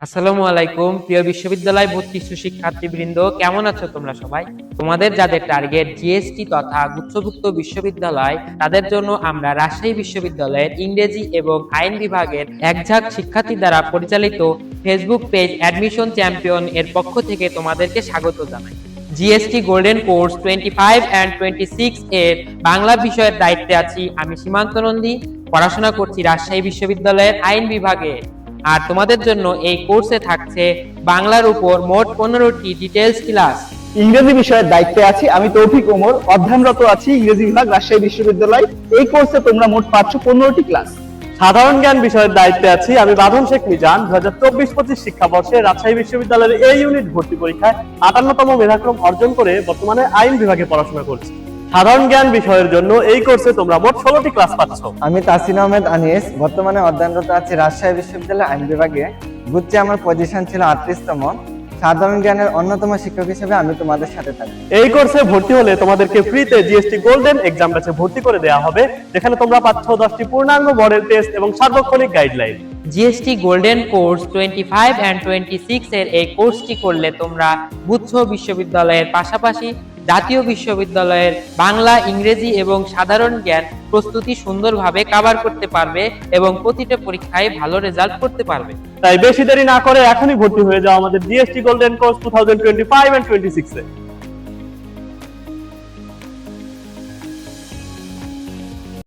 আসসালামু আলাইকুম প্রিয় বিশ্ববিদ্যালয় ভর্তি শিক্ষার্থীবৃন্দ, কেমন আছো তোমরা সবাই? তোমাদের যাদের টার্গেট জিএসটি তথা গুচ্ছভুক্ত বিশ্ববিদ্যালয়, তাদের জন্য আমরা রাজশাহী বিশ্ববিদ্যালয়ের ইংরেজি এবং আইন বিভাগের একঝাঁক শিক্ষার্থী দ্বারা পরিচালিত ফেসবুক পেজ অ্যাডমিশন চ্যাম্পিয়ন এর পক্ষ থেকে তোমাদেরকে স্বাগত জানাই। জিএসটি গোল্ডেন কোর্স 25 এন্ড 26 এর বাংলা বিষয়ের দায়িত্বে আছি আমি সীমান্ত নন্দী। পড়াশোনা করছি রাজশাহী বিশ্ববিদ্যালয়ের আইন বিভাগে। আর তোমাদের জন্য এই কোর্সে থাকছে বাংলার উপর মোট 15টি ডিটেইলস ক্লাস। ইংরেজি বিষয়ের দায়িত্বে আছি আমি তৌফিক ওমর, অধ্যয়নরত আছি ইংরেজি বিভাগ রাজশাহী বিশ্ববিদ্যালয়। এই কোর্সে তোমরা মোট পাচ্ছ 15টি ক্লাস। সাধারণ জ্ঞান বিষয়ের দায়িত্বে আছি আমি বাঁধন শেখ মিজান। 2024-25 শিক্ষাবর্ষে রাজশাহী বিশ্ববিদ্যালয়ের এই ইউনিট ভর্তি পরীক্ষায় 58তম মেধাক্রম অর্জন করে বর্তমানে আইন বিভাগে পড়াশোনা করছি। সাধারণ জ্ঞান বিষয়ের জন্য এই কোর্সে তোমরা মোট 16টি ক্লাস পাচ্ছ। আমি তাসিন আহমেদ আনিস, বর্তমানে অধ্যয়নরত আছি রাজশাহী বিশ্ববিদ্যালয় আইন বিভাগে। গুচ্ছে আমার পজিশন ছিল 38তম। সাধারণ জ্ঞানের অন্যতম শিক্ষক হিসেবে আমি তোমাদের সাথে থাকি। এই কোর্সে ভর্তি হলে তোমাদেরকে ফ্রিতে জিএসটি গোল্ডেন এক্সাম ব্যাচে ভর্তি করে দেওয়া হবে, যেখানে তোমরা পাচ্ছ 10টি পূর্ণাঙ্গ মডেল টেস্ট এবং সার্বক্ষণিক guideline. GST golden course 25 and 26 এর এই কোর্সটি করলে তোমরা গুচ্ছ বিশ্ববিদ্যালয়ের পাশাপাশি জাতীয় বিশ্ববিদ্যালয়ের বাংলা, ইংরেজি এবং সাধারণ জ্ঞান প্রস্তুতি সুন্দরভাবে কভার করতে পারবে এবং প্রতিটা পরীক্ষায় ভালো রেজাল্ট করতে পারবে। তাই বেশি দেরি না করে এখনই ভর্তি হয়ে যাও আমাদের GST golden course 2025 and 26 A.